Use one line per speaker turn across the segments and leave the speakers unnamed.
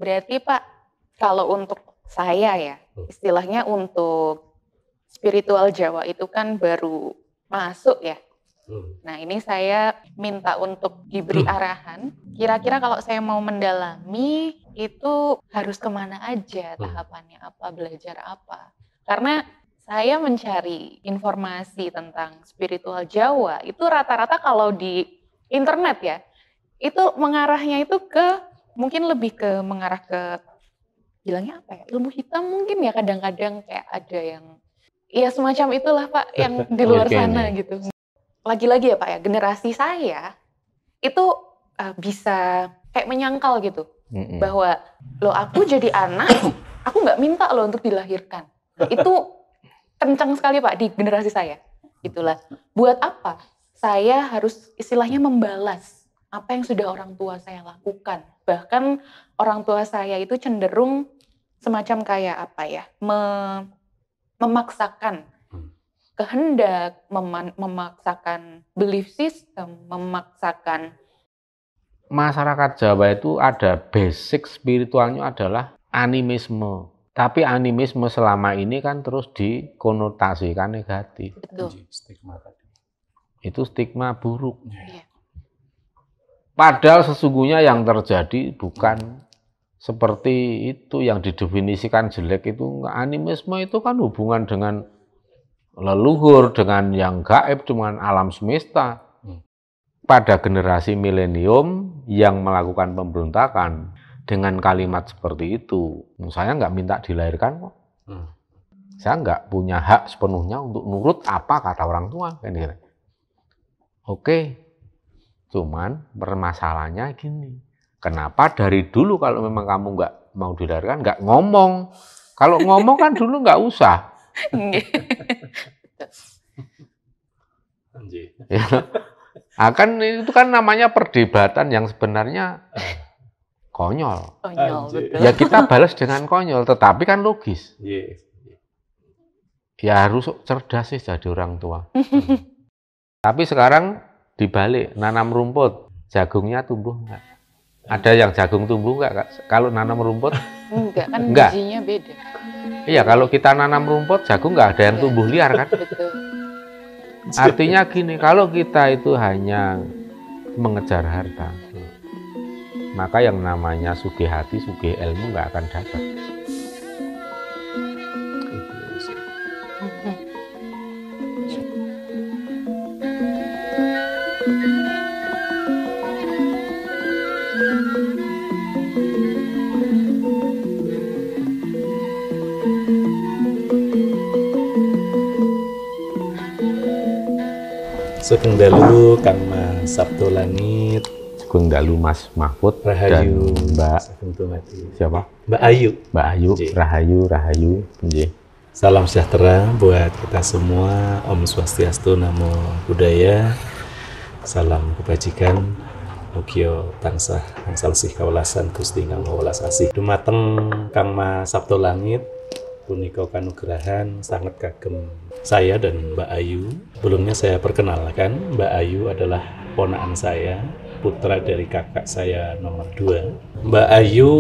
Berarti Pak, kalau untuk saya ya, istilahnya untuk spiritual Jawa itu kan baru masuk ya. Nah ini saya minta untuk diberi arahan, kira-kira kalau saya mau mendalami itu harus kemana aja tahapannya apa, belajar apa. Karena saya mencari informasi tentang spiritual Jawa itu rata-rata kalau di internet ya, itu mengarahnya itu ke, mungkin lebih ke mengarah ke, bilangnya apa ya, ilmu hitam mungkin ya kadang-kadang kayak ada yang, ya semacam itulah Pak yang di luar sana gitu. Lagi-lagi ya Pak ya, generasi saya itu bisa kayak menyangkal gitu, bahwa loh aku jadi anak, aku nggak minta loh untuk dilahirkan. Nah, itu kencang sekali Pak di generasi saya. Itulah, buat apa saya harus istilahnya membalas apa yang sudah orang tua saya lakukan. Bahkan orang tua saya itu cenderung semacam kayak apa ya, memaksakan kehendak, memaksakan belief system, memaksakan.
Masyarakat Jawa itu ada basic spiritualnya adalah animisme. Tapi animisme selama ini kan terus dikonotasikan negatif.
Betul.
Itu stigma buruk. Iya. Padahal sesungguhnya yang terjadi bukan seperti itu yang didefinisikan jelek itu. Animisme itu kan hubungan dengan leluhur, dengan yang gaib, dengan alam semesta. Pada generasi milenium yang melakukan pemberontakan dengan kalimat seperti itu, saya nggak minta dilahirkan kok. Saya nggak punya hak sepenuhnya untuk nurut apa kata orang tua. Oke, cuman permasalahannya gini, kenapa dari dulu kalau memang kamu nggak mau dilahirkan nggak ngomong? Kalau ngomong kan dulu nggak usah. Kan itu kan namanya perdebatan yang sebenarnya konyol.
Betul.
Ya kita balas dengan konyol, tetapi kan logis. Ya harus cerdas sih jadi orang tua. Tapi sekarang dibalik, nanam rumput, jagungnya tumbuh nggak? Ada yang jagung tumbuh nggak? Kalau nanam rumput?
Enggak, kan bijinya beda.
Iya, kalau kita nanam rumput, jagung nggak ada yang tumbuh liar kan?
Betul.
Artinya gini, kalau kita itu hanya mengejar harta, maka yang namanya sugih hati, sugih ilmu nggak akan dapat.
Sugeng dalu Kang Mas Sabto Langit,
Sugeng dalu Mas Mahfud
Rahayu,
dan Mbak siapa?
Mbak Ayu.
Mbak Ayu, Rahayu.
Salam sejahtera buat kita semua. Om Swastiastu, Namo Buddhaya. Salam kebajikan. Mugia tansah angsal sih kawelasan Gusti Kang welas asih. Dumateng Kang Mas Sabto Langit, punika kanugrahan sangat kagem saya dan Mbak Ayu. Sebelumnya saya perkenalkan, Mbak Ayu adalah ponakan saya, putra dari kakak saya nomor 2. Mbak Ayu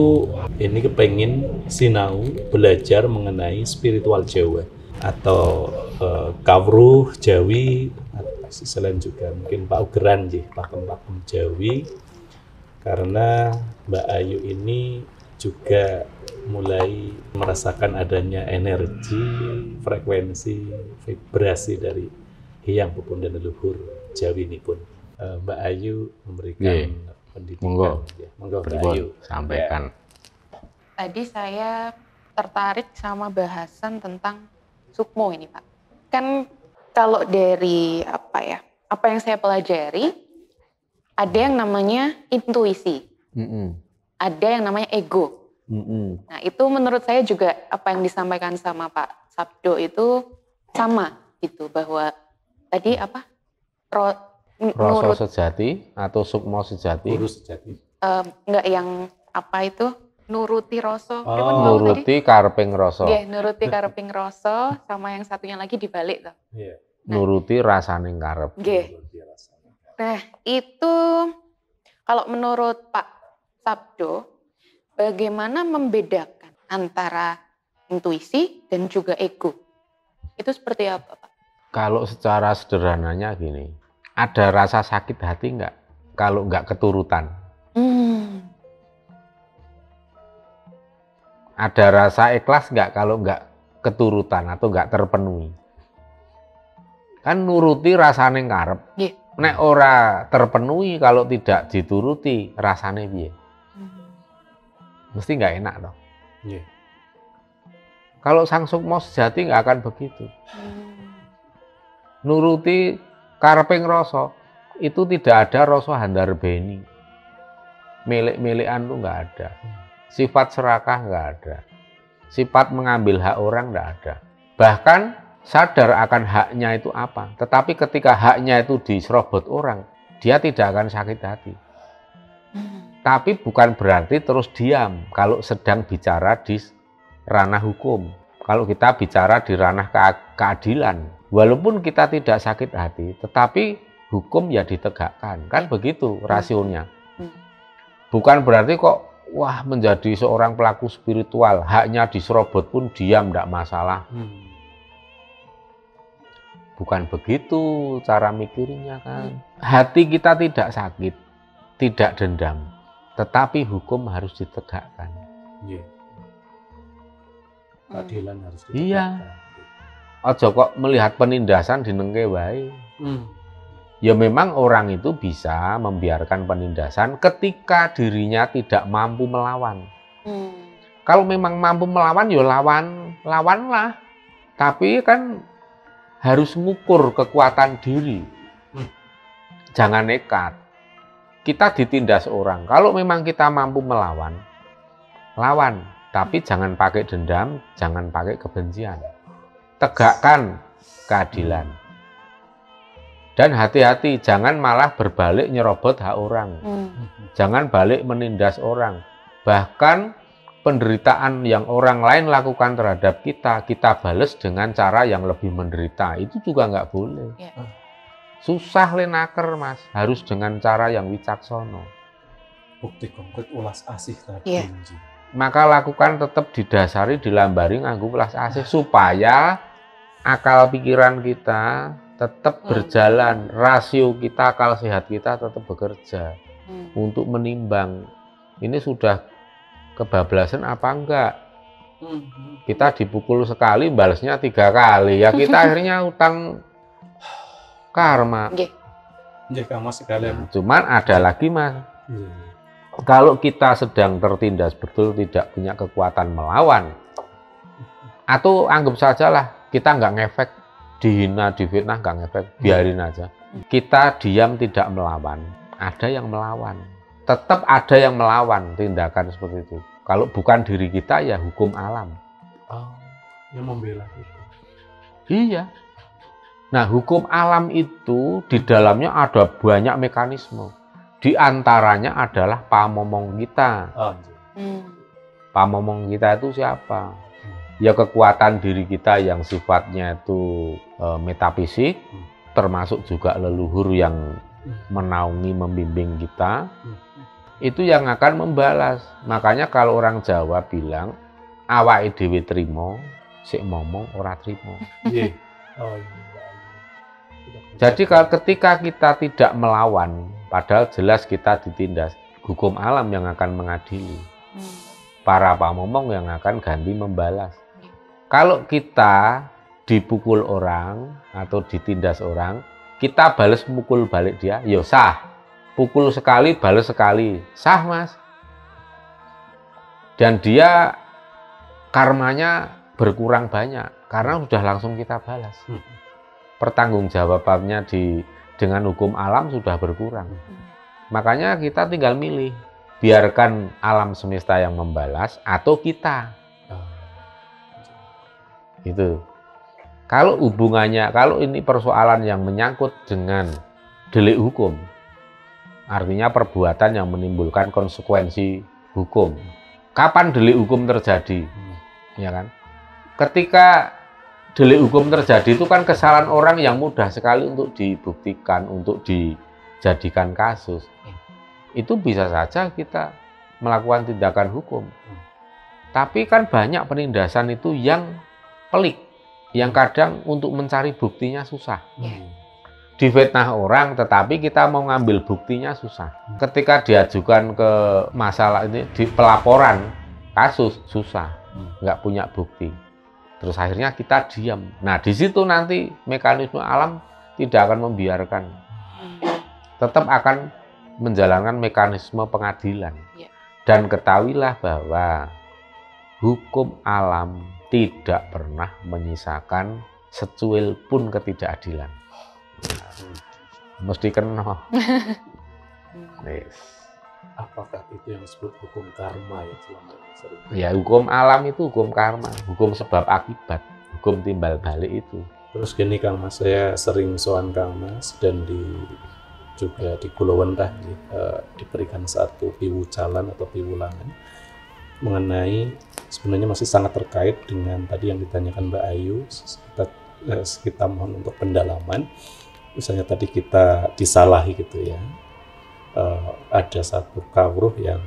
ini kepengen sinau belajar mengenai spiritual Jawa atau kawruh Jawi, selain juga mungkin paugeran pakem-pakem Jawi, karena Mbak Ayu ini juga mulai merasakan adanya energi, frekuensi, vibrasi dari Hyang Pepundhen leluhur Jawi ini pun. Mbak Ayu memberikan pendidikan.
Monggo Mbak Ayu sampaikan.
Tadi saya tertarik sama bahasan tentang sukmo ini Pak. Kan kalau dari apa yang saya pelajari, ada yang namanya intuisi, ada yang namanya ego. Nah itu menurut saya juga apa yang disampaikan sama Pak Sabdo itu sama gitu, bahwa tadi apa
Rasa sejati atau sukmo sejati?
Enggak, yang apa itu nuruti rasa.
Nuruti kareping rasa.
Nggih, nuruti kareping rasa, sama yang satunya lagi dibalik tuh.
Nah, nuruti rasaning karep.
Nggih. Nah, itu kalau menurut Pak Sabdo bagaimana membedakan antara intuisi dan juga ego? Itu seperti apa, Pak?
Kalau secara sederhananya gini, ada rasa sakit hati nggak kalau nggak keturutan? Ada rasa ikhlas nggak kalau nggak keturutan atau nggak terpenuhi? Kan nuruti rasane ngarep.
Yeah.
Nek ora terpenuhi kalau tidak dituruti rasane piye? Mesti nggak enak toh.
Yeah.
Kalau sang sukma sejati nggak akan begitu. Nuruti kareping rasa itu tidak ada rasa handarbeni. Milik-milikan tuh nggak ada. Sifat serakah nggak ada. Sifat mengambil hak orang nggak ada. Bahkan sadar akan haknya itu apa. Tetapi ketika haknya itu diserobot orang, dia tidak akan sakit hati. Tapi bukan berarti terus diam kalau sedang bicara di ranah hukum. Kalau kita bicara di ranah keadilan, walaupun kita tidak sakit hati, tetapi hukum ya ditegakkan. Kan begitu rasionya. Bukan berarti kok wah menjadi seorang pelaku spiritual, haknya diserobot pun diam, tidak masalah. Bukan begitu cara mikirnya kan. Hati kita tidak sakit, tidak dendam, tetapi hukum harus ditegakkan.
Yeah. Keadilan harus ditegakkan.
Iya. Ojo kok melihat penindasan dinengke wae. Ya memang orang itu bisa membiarkan penindasan ketika dirinya tidak mampu melawan. Kalau memang mampu melawan, ya lawanlah. Tapi kan harus mengukur kekuatan diri. Jangan nekat. Kita ditindas orang. Kalau memang kita mampu melawan, lawan. Tapi jangan pakai dendam, jangan pakai kebencian. Tegakkan keadilan. Dan hati-hati, jangan malah berbalik nyerobot hak orang. Jangan balik menindas orang. Bahkan penderitaan yang orang lain lakukan terhadap kita, kita balas dengan cara yang lebih menderita. Itu juga nggak boleh.
Yeah.
Susah lenaker, Mas. Harus dengan cara yang wicaksono.
Bukti konkret ulas asih tadi.
Yeah.
Maka lakukan tetap didasari, dilambari nganggo ulas asih supaya akal pikiran kita tetap berjalan, rasio kita, akal sehat kita tetap bekerja untuk menimbang ini sudah kebablasan apa enggak. Kita dipukul sekali, balasnya 3 kali, ya kita akhirnya utang karma. Cuman ada lagi, Mas. Kalau kita sedang tertindas betul, tidak punya kekuatan melawan, atau anggap sajalah kita nggak ngefek, dihina, difitnah, nggak ngefek, biarin aja. Kita diam tidak melawan, ada yang melawan. Tetap ada yang melawan tindakan seperti itu. Kalau bukan diri kita, ya hukum alam.
Oh, yang membela itu.
Iya. Nah, hukum alam itu di dalamnya ada banyak mekanisme. Di antaranya adalah pamomong kita. Pamomong kita itu siapa? Ya kekuatan diri kita yang sifatnya itu metafisik, termasuk juga leluhur yang menaungi, membimbing kita. Itu yang akan membalas. Makanya kalau orang Jawa bilang, awake dhewe trimo, sik momong ora trimo. Jadi kalau ketika kita tidak melawan, padahal jelas kita ditindas, hukum alam yang akan mengadili. Para pamomong yang akan ganti membalas. Kalau kita dipukul orang atau ditindas orang, kita balas mukul balik dia, ya sah. Pukul sekali, balas sekali, sah, Mas. Dan dia karmanya berkurang banyak karena sudah langsung kita balas. Pertanggungjawabannya dengan hukum alam sudah berkurang. Makanya kita tinggal milih, biarkan alam semesta yang membalas atau kita. Itu. Kalau hubungannya, kalau ini persoalan yang menyangkut dengan delik hukum, artinya perbuatan yang menimbulkan konsekuensi hukum. Kapan delik hukum terjadi? Ya kan? Ketika delik hukum terjadi itu kan kesalahan orang yang mudah sekali untuk dibuktikan, untuk dijadikan kasus. Itu bisa saja kita melakukan tindakan hukum. Tapi kan banyak penindasan itu yang pelik, yang kadang untuk mencari buktinya susah. Difitnah orang, tetapi kita mau ngambil buktinya susah. Ketika diajukan ke masalah ini, di pelaporan kasus susah, nggak punya bukti. Terus akhirnya kita diam. Nah, di situ nanti mekanisme alam tidak akan membiarkan, tetap akan menjalankan mekanisme pengadilan. Dan ketahuilah bahwa hukum alam tidak pernah menyisakan secuil pun ketidakadilan. Mesti kena. Yes.
Apakah itu yang disebut hukum karma ya selama ini sering?
Ya, hukum alam itu hukum karma, hukum sebab akibat, hukum timbal balik itu.
Terus gini Kang Mas, saya sering sowan Kang Mas dan juga di Kulowentah diberikan satu piwucalan atau piwulangan mengenai sebenarnya masih sangat terkait dengan tadi yang ditanyakan Mbak Ayu. Kita mohon untuk pendalaman. Misalnya tadi kita disalahi gitu ya, ada satu kawruh yang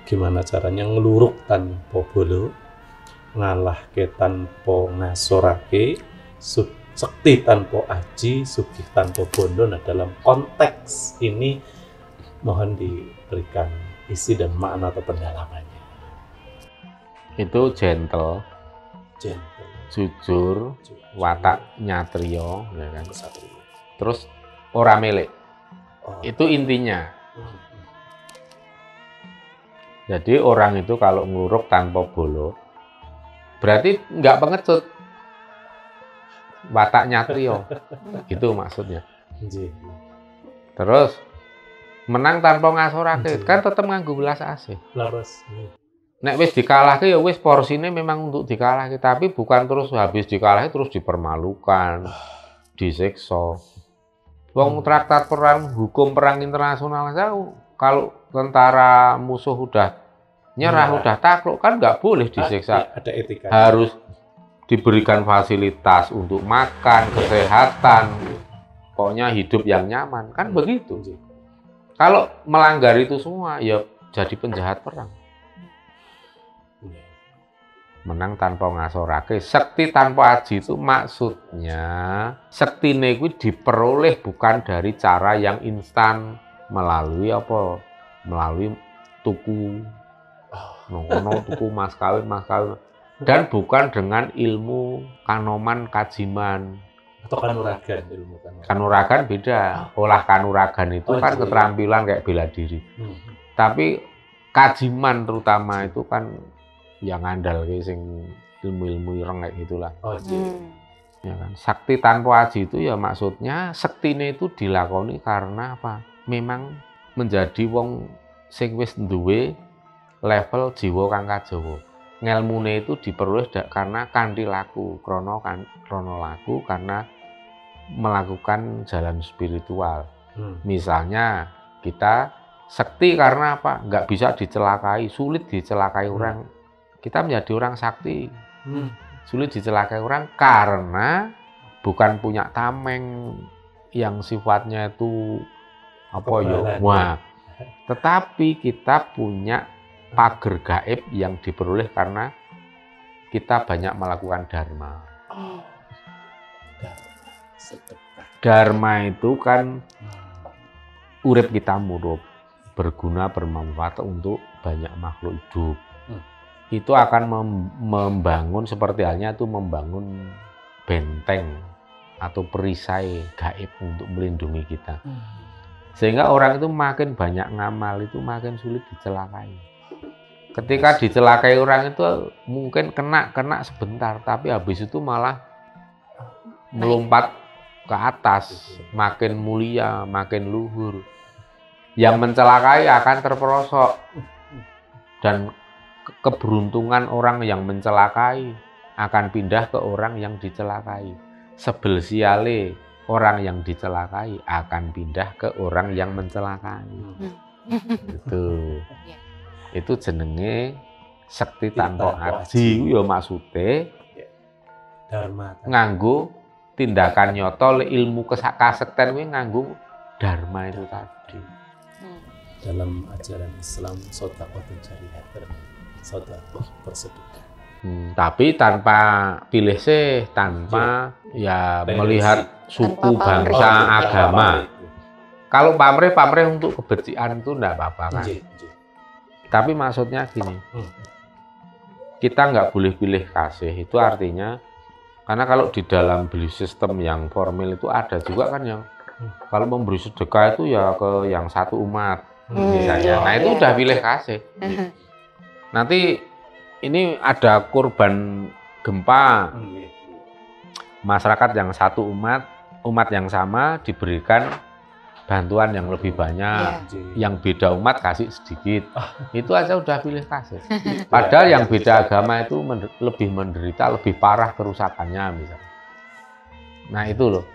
gimana caranya ngeluruk tanpa bolo, ngalahke tanpa ngasorake, sekti tanpa aji, sugih tanpa bondo. Nah, dalam konteks ini mohon diberikan isi dan makna atau pendalamannya.
Itu gentle, jujur, watak nyatrio, ya kan? Terus ora melek. Itu intinya. Jadi orang itu kalau nguruk tanpa bolo, berarti nggak pengecut. Wataknya trio, itu maksudnya. Terus menang tanpa ngasorake, kan tetap nganggo belas asih. Nek wis dikalahke ya wis porsine memang untuk dikalahke, tapi bukan terus habis dikalahke terus dipermalukan, disiksa. Wong traktat perang, hukum perang internasional aja, kalau tentara musuh udah nyerah, udah takluk, kan nggak boleh disiksa.
Ada etika.
Harus diberikan fasilitas untuk makan, kesehatan, pokoknya hidup yang nyaman, kan begitu. Kalau melanggar itu semua, ya jadi penjahat perang. Menang tanpa ngasorake, sekti tanpa aji itu maksudnya sekti niku diperoleh bukan dari cara yang instan, melalui apa? Melalui tuku, tuku mas kawin, dan bukan dengan ilmu kanoman kajiman
atau kanuragan. Ilmu
kanuragan beda. Olah kanuragan itu kan keterampilan kayak bela diri. Tapi kajiman terutama itu kan yang andal sing ilmu-ilmu ireng kayak gitulah. Ya kan. Sakti tanpa aji itu ya maksudnya sektine itu dilakoni karena apa? Memang menjadi wong sing wis duwe level jiwa kang kajawa. Ngelmune itu diperoleh karena kanthi laku, krana laku karena melakukan jalan spiritual. Misalnya kita sakti karena apa? Nggak bisa dicelakai, sulit dicelakai orang. Kita menjadi orang sakti, sulit dicelakai orang karena bukan punya tameng yang sifatnya itu apa ya? Wah, tetapi kita punya pager gaib yang diperoleh karena kita banyak melakukan dharma. Dharma itu kan urip kita murup, berguna, bermanfaat untuk banyak makhluk hidup. Itu akan membangun seperti halnya itu membangun benteng atau perisai gaib untuk melindungi kita. Sehingga orang itu makin banyak ngamal itu makin sulit dicelakai. Ketika dicelakai orang itu mungkin kena sebentar, tapi habis itu malah melompat ke atas, makin mulia, makin luhur. Yang mencelakai akan terperosok, dan keberuntungan orang yang mencelakai akan pindah ke orang yang dicelakai. Sebel siale orang yang dicelakai akan pindah ke orang yang mencelakai. Itu jenenge sekti tanpa aji. Ya maksude dharma nganggo tindakan nyata ilmu kasekten kuwi nganggo dharma itu tadi.
dalam ajaran Islam sedekah jariyah, sedekah bersedekah.
Tapi tanpa pilih sih, tanpa ya melihat suku, bangsa, agama. Kalau pamrih untuk kebersihan itu enggak apa-apa kan. Tapi maksudnya gini, kita nggak boleh pilih kasih, itu artinya, karena kalau di dalam belief system yang formal itu ada juga kan yang, kalau memberi sedekah itu ya ke yang satu umat, misalnya. Nah itu udah pilih kasih. Nanti ini ada korban gempa, masyarakat yang satu umat yang sama diberikan bantuan yang lebih banyak, yang beda umat kasih sedikit, itu aja udah pilih kasih. Padahal yang beda agama itu lebih menderita, lebih parah kerusakannya misalnya. Nah itu loh,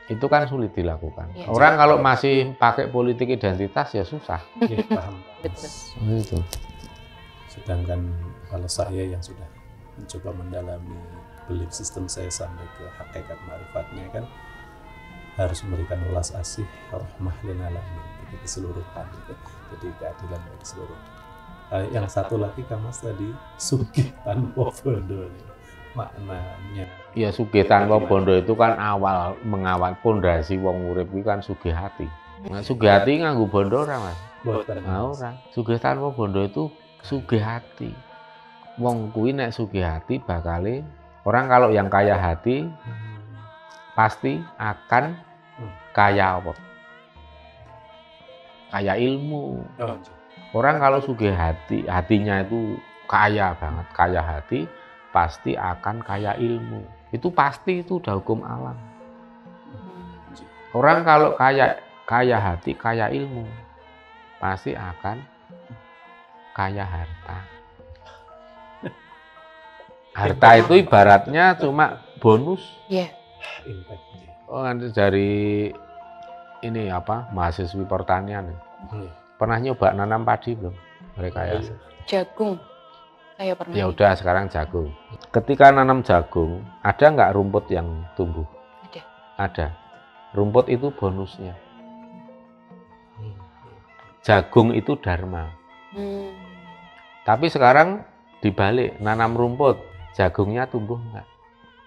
itu kan sulit dilakukan. Orang kalau masih pakai politik identitas ya susah.
Paham.
Itu.
Sedangkan kalau saya yang sudah mencoba mendalami belief system saya sampai ke hakikat marifatnya kan, harus memberikan welas asih, rahmah lil alamin, bagi keseluruhan, jadi keadilan bagi seluruh. Yang satu lagi Mas tadi sugih tanpa bondo, maknanya.
Ya sugih tanpa bondo itu kan mengawal pondasi wong urip itu kan sugih hati. Nah, sugih hati nganggo bondo ora Mas?
Boten.
Ora. Sugih tanpa bondo itu sugih hati. Wong kuwi nek sugih hati bakale orang kalau yang kaya hati pasti akan kaya apa? Kaya ilmu. Orang kalau sugih hati, hatinya itu kaya banget, kaya hati, pasti akan kaya ilmu. Itu pasti, itu udah hukum alam. Orang kalau kaya hati, kaya ilmu, pasti akan kaya harta. Harta itu ibaratnya cuma bonus. Oh, nanti dari ini apa, mahasiswi pertanian. Pernah nyoba nanam padi belum? Mereka ya.
Jagung. Saya pernah.
Ya udah sekarang jagung. Ketika nanam jagung, ada nggak rumput yang tumbuh? Ada. Rumput itu bonusnya. Jagung itu dharma. Tapi sekarang dibalik, nanam rumput, jagungnya tumbuh nggak?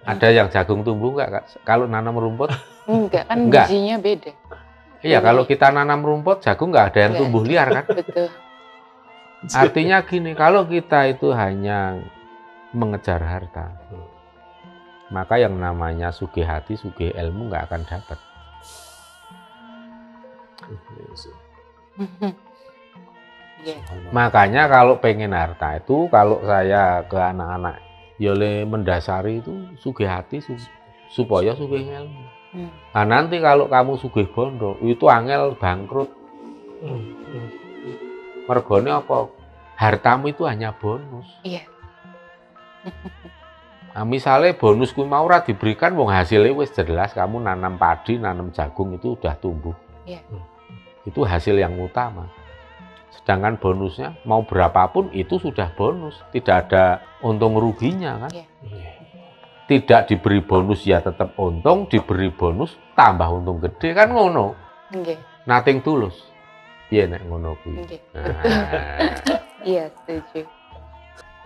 Ada yang jagung tumbuh nggak, Kak? Kalau nanam rumput?
Enggak, kan bijinya beda.
Iya, kalau kita nanam rumput, jagung nggak ada yang tumbuh liar kan?
Betul.
Artinya gini, kalau kita itu hanya mengejar harta, maka yang namanya sugih hati, sugih ilmu nggak akan dapat. Makanya kalau pengen harta itu, kalau saya ke anak-anak, ya mendasari itu sugih hati supaya sugih ilmu. Nah nanti kalau kamu sugih bondo itu angel bangkrut. Mergone apa? Hartamu itu hanya bonus.
Iya.
Nah, misalnya bonus kuwi mau ora diberikan, wong hasilnya wis jelas, kamu nanam padi, nanam jagung itu udah tumbuh.
Iya.
Itu hasil yang utama. Sedangkan bonusnya mau berapapun itu sudah bonus, tidak ada untung ruginya kan.
Yeah.
Tidak diberi bonus ya tetap untung, diberi bonus tambah untung gede kan ngono.
Okay.
Nothing tulus. Iya nek ngono kuwi.
Okay. Iya, setuju.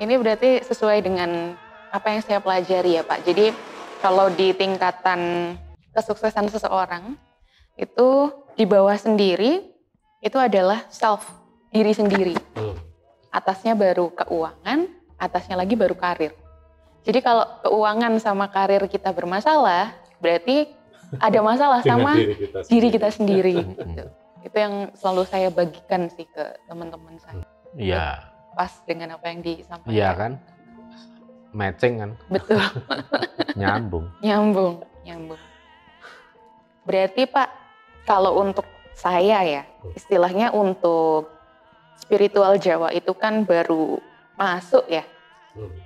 Ini berarti sesuai dengan apa yang saya pelajari ya Pak. Jadi kalau di tingkatan kesuksesan seseorang itu di bawah sendiri itu adalah self, diri sendiri. Atasnya baru keuangan, atasnya lagi baru karir. Jadi kalau keuangan sama karir kita bermasalah, berarti ada masalah sama diri kita sendiri. Gitu. Itu yang selalu saya bagikan sih ke teman-teman saya.
Iya.
Pas dengan apa yang disampaikan.
Iya kan? Matching kan?
Betul.
Nyambung.
Nyambung. Berarti Pak, kalau untuk saya ya, istilahnya untuk spiritual Jawa itu kan baru masuk ya.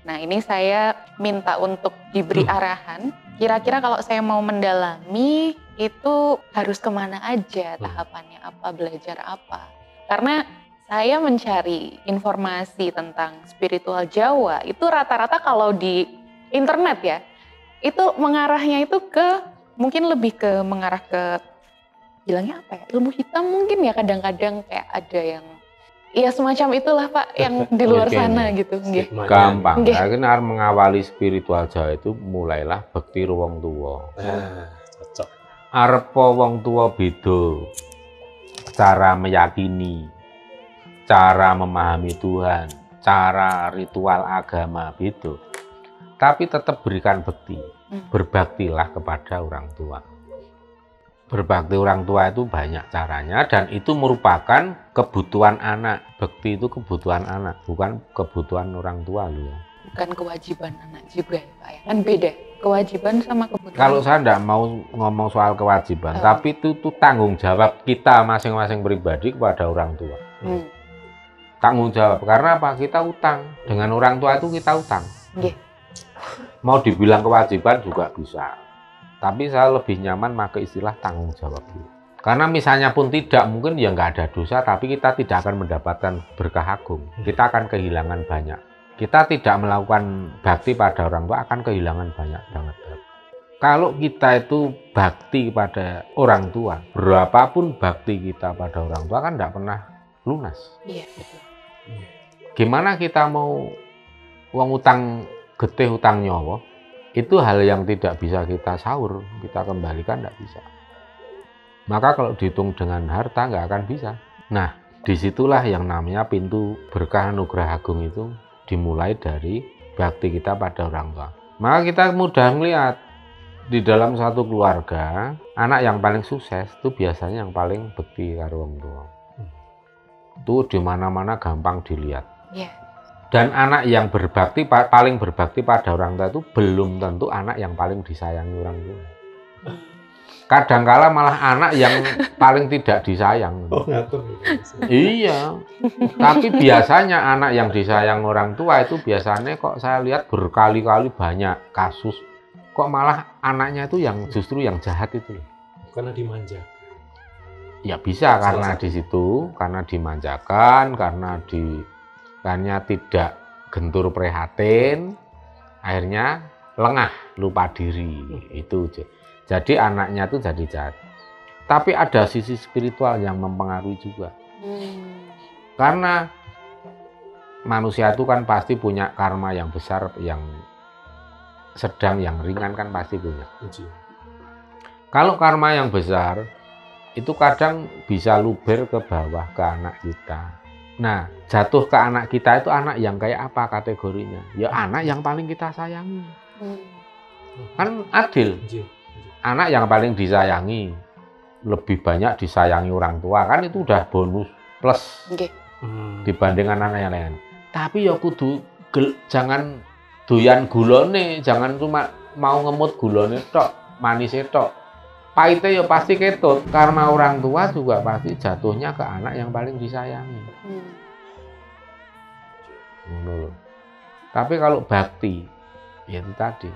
Nah ini saya minta untuk diberi arahan, kira-kira kalau saya mau mendalami itu harus kemana aja, tahapannya apa, belajar apa. Karena saya mencari informasi tentang spiritual Jawa itu rata-rata kalau di internet ya, itu mengarahnya itu ke, mungkin lebih ke mengarah ke bilangnya apa ya, ilmu hitam mungkin ya, kadang-kadang kayak ada yang ya semacam itulah Pak yang di luar sana gitu.
Gampang. Akhirnya harus mengawali spiritual Jawa itu mulailah bekti wong tua.
Cocok.
Arepa wong tua beda cara meyakini, cara memahami Tuhan, cara ritual agama beda. Tapi tetap berikan bekti. Berbaktilah kepada orang tua. Berbakti orang tua itu banyak caranya dan itu merupakan kebutuhan anak. Bekti itu kebutuhan anak, bukan kebutuhan orang tua loh.
Bukan kewajiban anak juga ya Pak ya, kan beda kewajiban sama kebutuhan.
Kalau saya tidak mau ngomong soal kewajiban, tapi itu tanggung jawab kita masing-masing pribadi kepada orang tua. Tanggung jawab, karena apa? Kita utang. Dengan orang tua itu kita utang. Mau dibilang kewajiban juga bisa. Tapi saya lebih nyaman pakai istilah tanggung jawab dulu. Karena misalnya pun tidak, mungkin ya nggak ada dosa, tapi kita tidak akan mendapatkan berkah agung. Kita akan kehilangan banyak. Kita tidak melakukan bakti pada orang tua akan kehilangan banyak banget. Kalau kita itu bakti pada orang tua, berapapun bakti kita pada orang tua kan tidak pernah lunas.
Iya, betul.
Gimana kita mau uang utang getih utang nyawa, itu hal yang tidak bisa kita sahur, kita kembalikan tidak bisa. Maka kalau dihitung dengan harta nggak akan bisa. Nah, disitulah yang namanya pintu berkah anugerah agung itu dimulai dari bakti kita pada orang tua. Maka kita mudah melihat di dalam satu keluarga, anak yang paling sukses itu biasanya yang paling bekti karo orang tua. Itu di mana-mana gampang dilihat. Dan anak yang berbakti, paling berbakti pada orang tua itu belum tentu anak yang paling disayangi orang tua. Kadangkala malah anak yang paling tidak disayang. Iya. Tapi biasanya anak yang disayang orang tua itu biasanya kok saya lihat berkali-kali banyak kasus. Kok malah anaknya itu yang justru yang jahat itu.
Karena dimanja.
Ya bisa karena di situ, karena dimanjakan, karena tidak gentur prihatin, akhirnya lengah, lupa diri. Itu. Jadi anaknya itu jadi jahat. Tapi ada sisi spiritual yang mempengaruhi juga. Karena manusia itu kan pasti punya karma yang besar, yang sedang, yang ringan kan pasti punya. Kalau karma yang besar, itu kadang bisa luber ke bawah ke anak kita. Nah, jatuh ke anak kita itu anak yang kayak apa kategorinya? Ya anak yang paling kita sayangi. Kan adil. Anak yang paling disayangi, lebih banyak disayangi orang tua, kan itu udah bonus plus dibanding anak yang lain. Tapi ya kudu jangan doyan gulone, jangan cuma mau ngemut gulone tok, manisnya tok. Pahitnya ya pasti ketut, karena orang tua juga pasti jatuhnya ke anak yang paling disayangi. Tapi kalau bakti, ya itu tadi.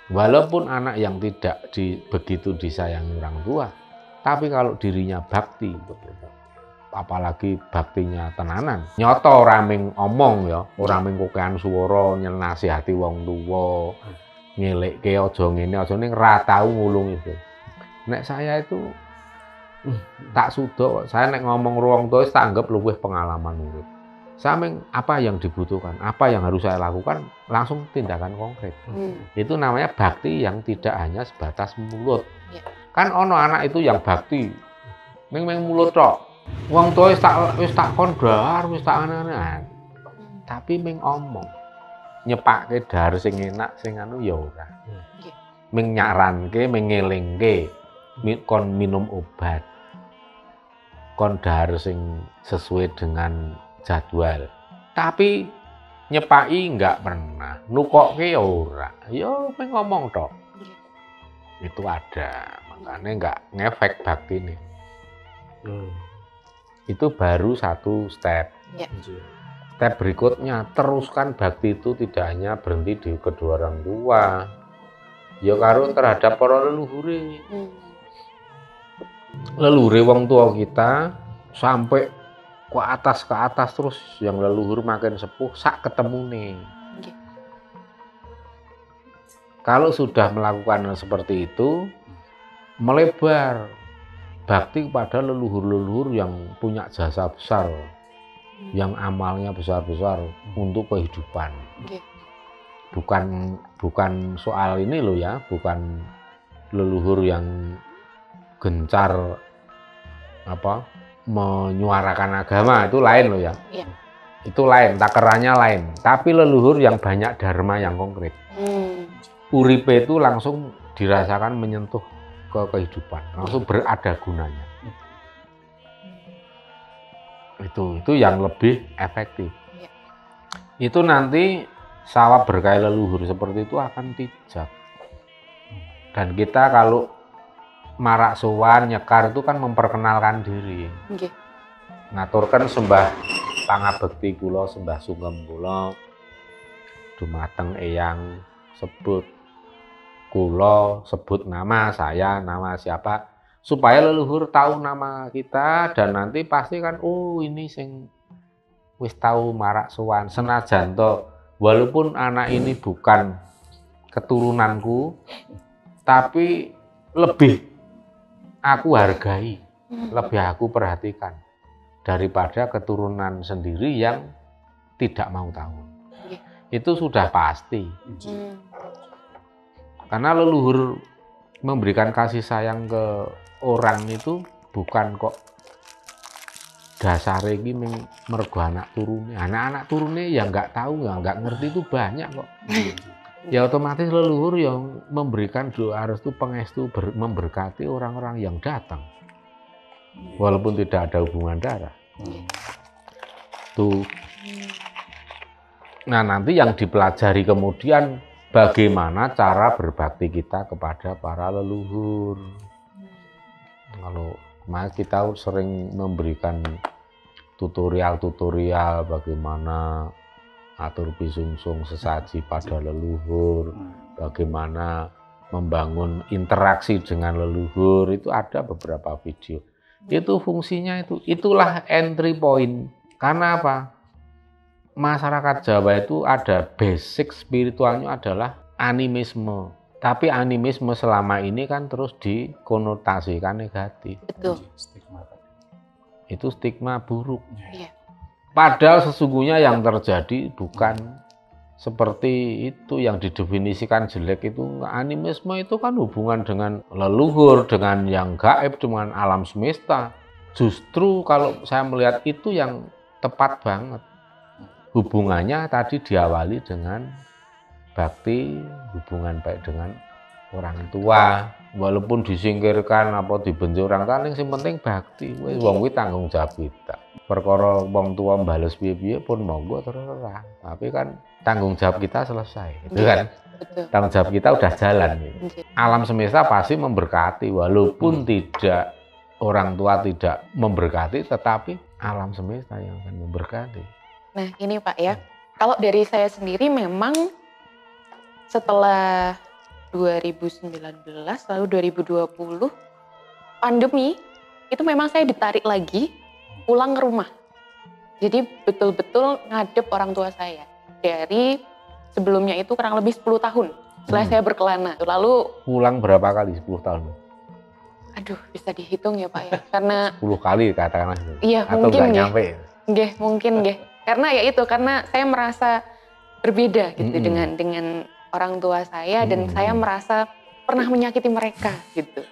Walaupun anak yang tidak begitu disayangi orang tua, tapi kalau dirinya bakti, apalagi baktinya tenanan, nyoto orang ming omong ya, orang ming kokean swara nyenasihati wong tuwa, ngelekke aja ngene, aja ning ra tau ngulung itu. Nek saya itu tak sudo, saya nek ngomong ruang tua tak anggap luwih pengalaman urip. Saya apa yang dibutuhkan, apa yang harus saya lakukan, langsung tindakan konkret. Itu namanya bakti yang tidak hanya sebatas mulut. Kan ono anak itu yang bakti, ming mulut tok. Wong tua wis tak kondhar, wis tak aneh-aneh. Tapi ming omong, nyepake dhar sing enak, sing anu ya ora. Ming nyaranke, ming ngelingke, kon minum obat, kon dhar sing sesuai dengan jadwal, tapi nyepai nggak pernah, nukokke ya ora, yo ngomong tok. Itu ada, makanya nggak ngefek bakti nih. Itu baru satu step. Step berikutnya, teruskan bakti itu tidak hanya berhenti di kedua orang tua, ya karo terhadap para leluhure. Leluhure wong tua kita sampai ke atas terus, yang leluhur makin sepuh sak ketemu nih. Kalau sudah melakukan seperti itu, melebar bakti kepada leluhur-leluhur yang punya jasa besar, yang amalnya besar-besar untuk kehidupan. Bukan soal ini loh ya, bukan leluhur yang gencar menyuarakan agama, itu lain loh ya. Itu lain, takarannya lain. Tapi leluhur yang banyak dharma yang konkret. Uripe itu langsung dirasakan menyentuh ke kehidupan, langsung berada gunanya. Itu yang lebih efektif. Itu nanti sawah berkah leluhur seperti itu akan tijab. Dan kita kalau marak sowan nyekar itu kan memperkenalkan diri. Ngaturkan sembah pangabekti kula, sembah sungkem kula dumateng eyang sebut kula, sebut nama saya, nama siapa, supaya leluhur tahu nama kita. Dan nanti pasti kan oh ini sing wis tahu marak sowan, senajan to walaupun anak ini bukan keturunanku tapi lebih aku hargai, lebih aku perhatikan daripada keturunan sendiri yang tidak mau tahu. Itu sudah pasti. Karena leluhur memberikan kasih sayang ke orang itu bukan kok dasare iki mergo anak turune. Anak-anak turune yang nggak tahu, yang nggak ngerti itu banyak kok. Ya otomatis leluhur yang memberikan doa restu pengestu memberkati orang-orang yang datang. Walaupun tidak ada hubungan darah. Tuh. Nah, nanti yang dipelajari kemudian bagaimana cara berbakti kita kepada para leluhur. Kalau kita sering memberikan tutorial bagaimana atur pisungsung sesaji pada leluhur, bagaimana membangun interaksi dengan leluhur, itu ada beberapa video. Itu fungsinya itulah entry point. Karena apa? Masyarakat Jawa itu ada basic spiritualnya adalah animisme. Tapi animisme selama ini kan terus dikonotasikan negatif.
Betul.
Itu stigma buruk. Padahal sesungguhnya yang terjadi bukan seperti itu yang didefinisikan jelek itu. Animisme itu kan hubungan dengan leluhur, dengan yang gaib, dengan alam semesta. Justru kalau saya melihat itu yang tepat banget. Hubungannya tadi diawali dengan bakti, hubungan baik dengan orang tua, walaupun disingkirkan apa dibenci orang tua, yang penting bakti. Wong kuwi tanggung jawab kita. Perkara wong tua mbales piye-piye pun monggo terserah. Tapi kan tanggung jawab kita selesai, gitu kan?
Betul.
Tanggung jawab kita udah jalan. Gitu. Alam semesta pasti memberkati, walaupun tidak orang tua tidak memberkati, tetapi alam semesta yang akan memberkati.
Nah ini Pak ya, kalau dari saya sendiri memang setelah 2019 lalu 2020 pandemi itu memang saya ditarik lagi pulang ke rumah. Jadi betul-betul ngadep orang tua saya. Dari sebelumnya itu kurang lebih 10 tahun setelah saya berkelana. Lalu
pulang berapa kali 10 tahun?
Aduh bisa dihitung ya Pak ya. Karena
10 kali katakanlah.
Iya
atau
mungkin
nggak nyampe.
Nggih, mungkin nggih. Karena ya itu, karena saya merasa berbeda gitu dengan orang tua saya dan saya merasa pernah menyakiti mereka gitu.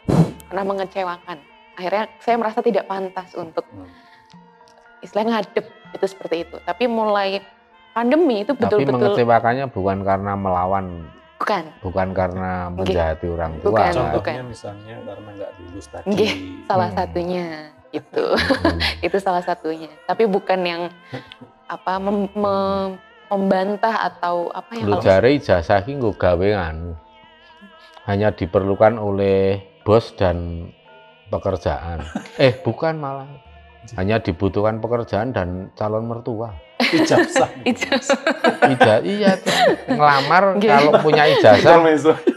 Pernah mengecewakan. Akhirnya saya merasa tidak pantas untuk istilahnya ngadep itu seperti itu. Tapi mulai pandemi itu betul-betul.
Tapi mengecewakannya bukan karena melawan. Bukan karena menjahati orang tua.
Contohnya misalnya karena nggak lulus tadi.
Salah satunya itu. Itu salah satunya. Tapi bukan yang membantah atau apa ya.
Lu jare ijazah ki nggo gawe hanya diperlukan oleh bos dan pekerjaan. Bukan malah. Hanya dibutuhkan pekerjaan dan calon mertua. Ijazah. Iya, ngelamar kalau punya ijazah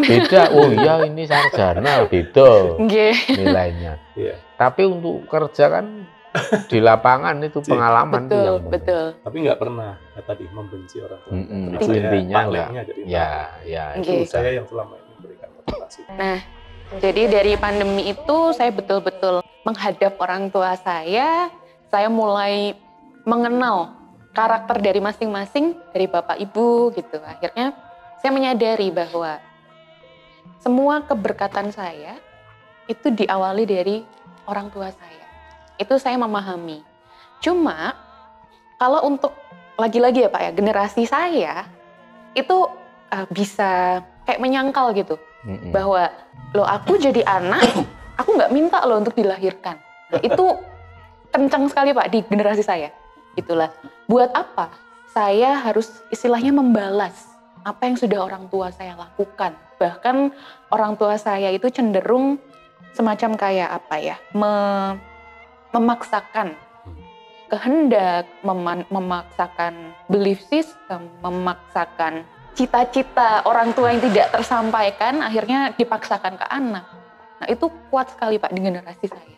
beda. Oh iya ini sarjana beda nilainya. Tapi untuk kerja kan di lapangan itu pengalaman.
Betul.
Tapi nggak pernah tadi membenci orang tua.
Intinya lah. Ya.
Itu saya yang selama ini memberikan motivasi.
Nah, jadi dari pandemi itu saya betul-betul menghadap orang tua saya mulai mengenal karakter dari masing-masing, dari bapak ibu gitu. Akhirnya saya menyadari bahwa semua keberkatan saya itu diawali dari orang tua saya. Itu saya memahami. Cuma kalau untuk lagi-lagi ya Pak ya, generasi saya itu bisa kayak menyangkal gitu. Bahwa loh aku jadi anak, aku nggak minta loh untuk dilahirkan. Nah, itu kencang sekali Pak di generasi saya. Itulah, buat apa saya harus istilahnya membalas apa yang sudah orang tua saya lakukan. Bahkan orang tua saya itu cenderung semacam kayak apa ya, memaksakan kehendak, memaksakan belief system, memaksakan cita-cita orang tua yang tidak tersampaikan, akhirnya dipaksakan ke anak. Nah itu kuat sekali Pak di generasi saya.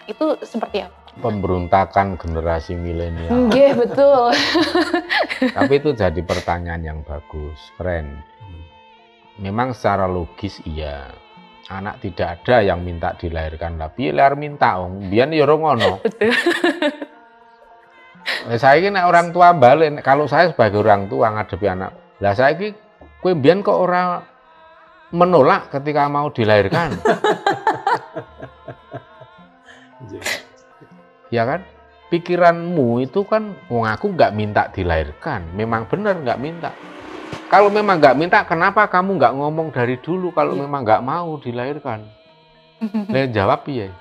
Itu seperti apa?
Pemberontakan generasi milenial.
Iya betul.
Tapi itu jadi pertanyaan yang bagus, keren. Memang secara logis iya, anak tidak ada yang minta dilahirkan, tapi lahir minta biyen ya ora ngono.
Betul.
Saya ini orang tua balik, kalau saya sebagai orang tua ngadepi anak, lah saya ini kowe mbiyen kok ora menolak ketika mau dilahirkan. Ya kan? Pikiranmu itu kan, wong aku nggak minta dilahirkan, memang benar nggak minta. Kalau memang nggak minta, kenapa kamu nggak ngomong dari dulu kalau memang nggak mau dilahirkan? Lah jawab iya.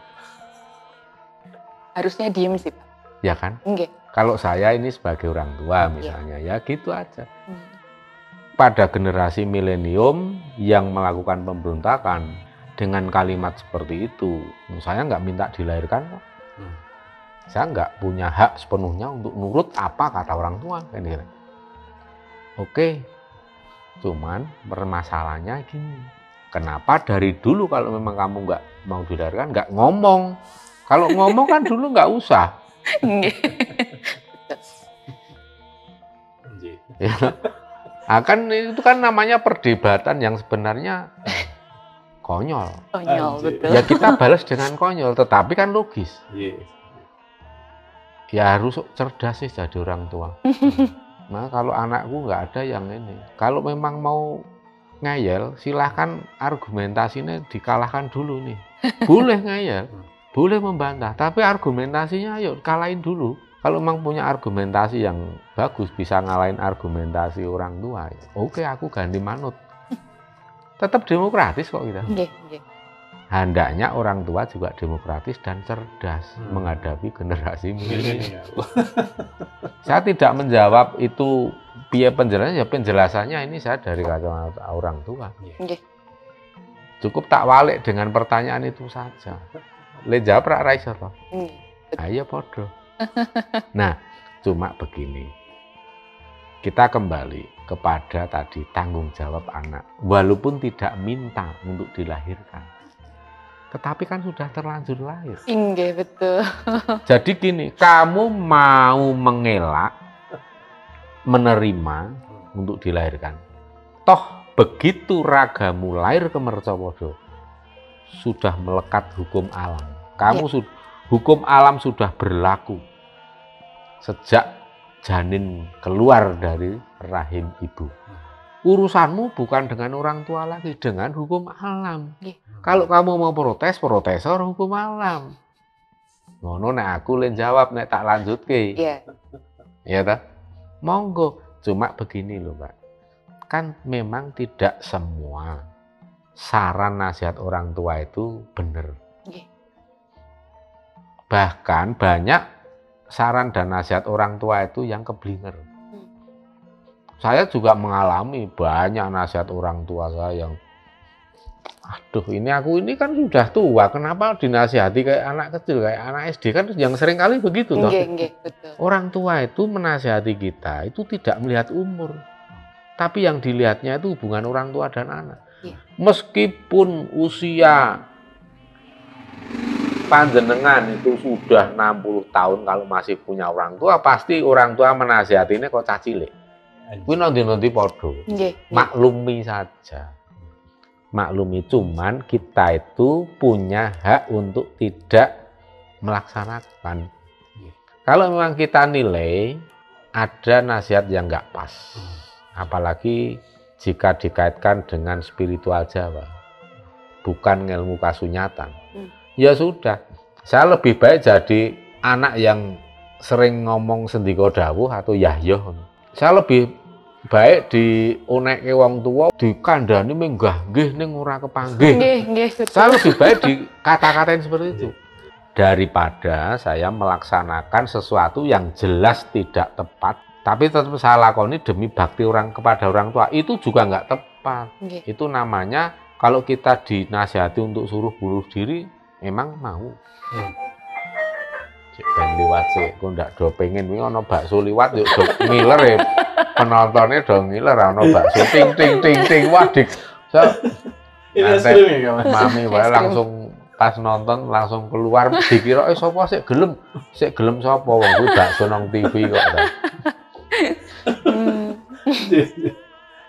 Harusnya diem sih Pak.
Ya kan?
Enggak.
Kalau saya ini sebagai orang tua misalnya, ya gitu aja. Pada generasi milenium yang melakukan pemberontakan dengan kalimat seperti itu, saya nggak minta dilahirkan kok. Saya nggak punya hak sepenuhnya untuk nurut apa kata orang tua. Oke, cuman permasalahannya gini, kenapa dari dulu kalau memang kamu nggak mau dilahirkan nggak ngomong? Kalau ngomong kan dulu nggak usah. Ya, akan itu kan namanya perdebatan yang sebenarnya konyol.
Konyol betul.
Ya kita balas dengan konyol, tetapi kan logis. Ya harus cerdas sih jadi orang tua. Nah kalau anakku nggak ada yang ini, kalau memang mau ngeyel, silahkan argumentasinya dikalahkan dulu nih. Boleh ngeyel, boleh membantah, tapi argumentasinya ayo kalahin dulu. Kalau memang punya argumentasi yang bagus, bisa ngalahin argumentasi orang tua, ya oke aku ganti manut. Tetap demokratis kok kita. Hendaknya orang tua juga demokratis dan cerdas menghadapi generasi milenial. Saya tidak menjawab itu biaya penjelasannya, ya penjelasannya ini saya dari kacamata orang tua. Cukup tak walik dengan pertanyaan itu saja. Le jawab rak ra iso to. Ayo podo. Nah, cuma begini. Kita kembali kepada tadi tanggung jawab anak. Walaupun tidak minta untuk dilahirkan, tetapi kan sudah terlanjur lahir.
Iya betul.
Jadi gini, kamu mau mengelak, menerima untuk dilahirkan. Toh begitu ragamu lahir ke Mercawodo, sudah melekat hukum alam. Kamu hukum alam sudah berlaku sejak janin keluar dari rahim ibu. Urusanmu bukan dengan orang tua lagi, dengan hukum alam. Kalau kamu mau protes, protesor hukum alam. Ngono nek aku len jawab nek tak lanjutke. Ya ta? Monggo. Cuma begini loh, Mbak. Kan memang tidak semua saran nasihat orang tua itu benar. Bahkan banyak saran dan nasihat orang tua itu yang keblinger. Saya juga mengalami banyak nasihat orang tua saya yang aduh ini aku ini kan sudah tua, kenapa dinasihati kayak anak kecil, kayak anak SD, kan yang sering kali begitu toh.
Betul.
Orang tua itu menasihati kita itu tidak melihat umur, tapi yang dilihatnya itu hubungan orang tua dan anak. Meskipun usia panjenengan itu sudah 60 tahun, kalau masih punya orang tua, pasti orang tua menasihatinya kok cah cilik. Kuwi nanti podo. Maklumi saja. Maklumi, cuman kita itu punya hak untuk tidak melaksanakan. Kalau memang kita nilai ada nasihat yang nggak pas, apalagi jika dikaitkan dengan spiritual Jawa, bukan ilmu kasunyatan, ya sudah. Saya lebih baik jadi anak yang sering ngomong sendika dawuh atau yahyoh. Saya lebih baik dionekke wong tua, dikandani menggah nggih ning ora kepanggih. Saya lebih baik dikata-katain seperti itu daripada saya melaksanakan sesuatu yang jelas tidak tepat, tapi tetap saya lakoni demi bakti kepada orang tua. Itu juga nggak tepat. Itu namanya kalau kita dinasihati untuk suruh bunuh diri, memang mau. Cek ben liwat sih, kok ndak do pengen wingi ana bakso liwat yuk do ngiler ya. Penontonnya do ngiler ana bakso ting ting ting ting wadik. So, mami wae langsung pas nonton langsung keluar dikira sapa sik gelem sapa wong kuwi bakso nang TV kok ta.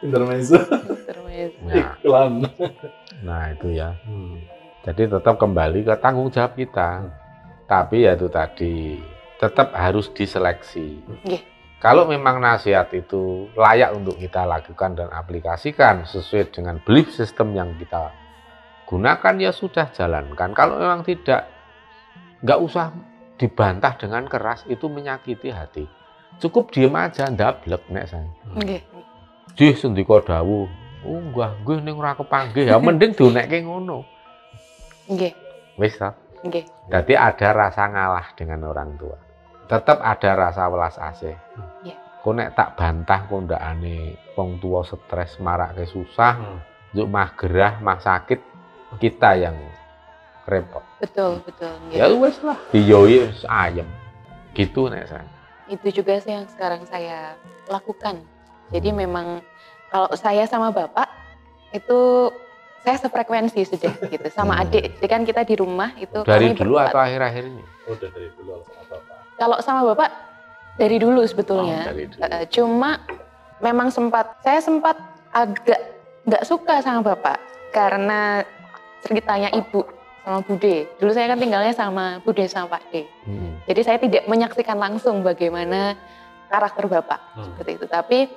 Intermezzo. Iklan.
Nah, itu ya. Jadi tetap kembali ke tanggung jawab kita. Tapi ya itu tadi, tetap harus diseleksi. Kalau memang nasihat itu layak untuk kita lakukan dan aplikasikan sesuai dengan belief system yang kita gunakan, ya sudah jalankan. Kalau memang tidak, nggak usah dibantah dengan keras, itu menyakiti hati. Cukup diem aja, ndablek nek saya. Dih sendika dawuh, nggih ning ora kepanggih, ya mending dionekke ngono. Nggih. Wis ta? Nggih. Dadi ada rasa ngalah dengan orang tua. Tetap ada rasa welas asih. Kok nek tak bantah kondakane wong tua stres, marake susah, njuk mah gerah, mah sakit, kita yang repot. Betul. Ya wis lah, diyoi ayem. Gitu nek saya. Itu juga sih yang sekarang saya lakukan. Jadi memang kalau saya sama bapak itu saya sefrekuensi sudah gitu sama adik. Jadi kan kita di rumah itu
dari dulu atau akhir-akhir ini? Udah dari dulu sama bapak.
Kalau sama bapak dari dulu sebetulnya. Dari dulu. Cuma memang saya sempat agak nggak suka sama bapak karena ceritanya ibu sama Bude. Dulu saya kan tinggalnya sama Bude sama Pak D. Jadi saya tidak menyaksikan langsung bagaimana karakter bapak seperti itu. Tapi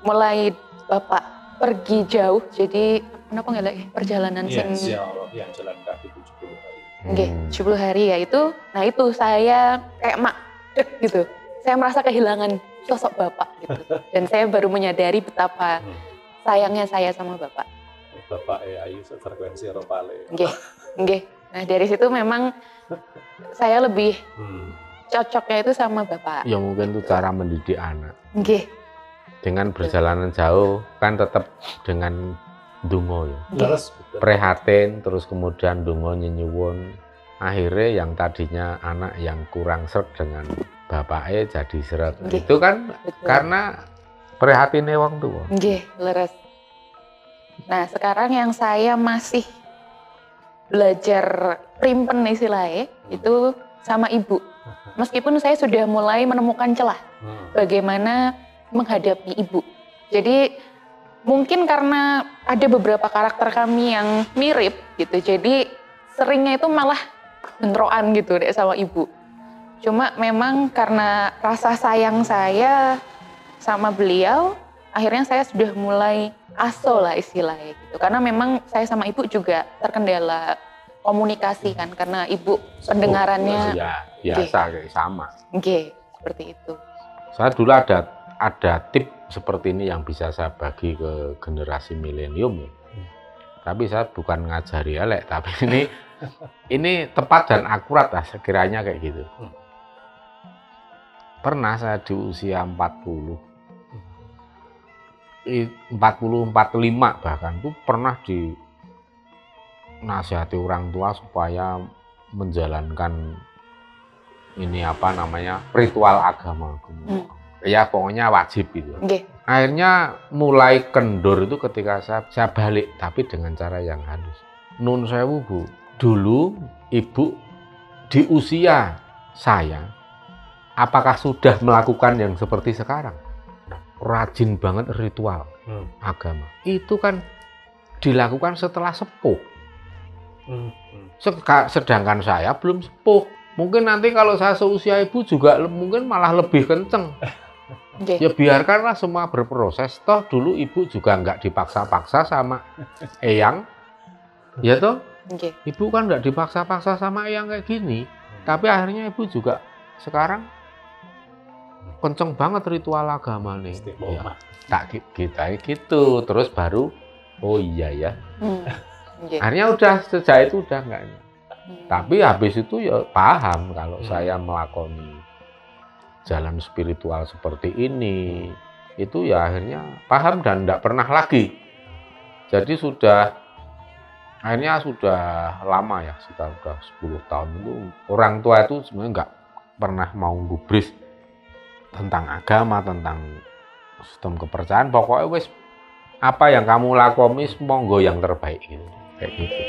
mulai bapak pergi jauh, jadi kenapa nggak lagi perjalanan
yang jalan kaki 70 hari.
Oke, 70 hari ya itu. Nah itu saya kayak makdek gitu. Saya merasa kehilangan sosok bapak gitu. Dan saya baru menyadari betapa sayangnya saya sama bapak.
Bapak ayu frekuensi Eropale.
Nggih. Nah dari situ memang saya lebih cocoknya itu sama bapak.
Ya mungkin itu cara mendidik anak.
Nggih.
Dengan perjalanan jauh kan tetap dengan ndonga ya. Prihatin terus kemudian ndonga nyuwun. Akhirnya yang tadinya anak yang kurang seret dengan bapaknya jadi seret. Itu kan karena prihatinnya wong tua.
Nggih, leres. Nah, sekarang yang saya masih belajar primpen istilahnya itu sama ibu. Meskipun saya sudah mulai menemukan celah bagaimana menghadapi ibu. Jadi mungkin karena ada beberapa karakter kami yang mirip gitu, jadi seringnya itu malah bentrokan gitu deh sama ibu. Cuma memang karena rasa sayang saya sama beliau, akhirnya saya sudah mulai aso lah istilahnya gitu. Karena memang saya sama ibu juga terkendala komunikasi kan, karena ibu pendengarannya
biasa kayak sama.
Seperti itu.
Saya dulu ada tip seperti ini yang bisa saya bagi ke generasi milenium ya. Tapi saya bukan ngajari elek, tapi ini tepat dan akurat lah sekiranya kayak gitu. Pernah saya di usia 45 bahkan tuh pernah dinasihati orang tua supaya menjalankan ini ritual agama. Ya pokoknya wajib gitu. Akhirnya mulai kendor itu ketika saya balik, tapi dengan cara yang halus. Nun sewu Bu, dulu ibu di usia saya, apakah sudah melakukan yang seperti sekarang? Rajin banget ritual agama. Itu kan dilakukan setelah sepuh. Sedangkan saya belum sepuh. Mungkin nanti kalau saya seusia ibu juga mungkin malah lebih kenceng.
Okay.
Ya biarkanlah semua berproses. Toh dulu ibu juga nggak dipaksa-paksa sama eyang. Ya toh?
Okay.
Ibu kan nggak dipaksa-paksa sama eyang kayak gini. Tapi akhirnya ibu juga sekarang kenceng banget ritual agama nih. Ya, tak kita gitu. Terus baru, oh iya ya.
Okay.
Akhirnya udah sejak itu udah nggak. Tapi habis itu ya paham kalau saya melakoni jalan spiritual seperti ini, itu ya akhirnya paham dan tidak pernah lagi. Jadi akhirnya sudah lama ya, sudah 10 tahun itu orang tua itu sebenarnya nggak pernah mau gubris tentang agama, tentang sistem kepercayaan. Pokoknya wes apa yang kamu lakoni monggo yang terbaik gitu, kayak gitu.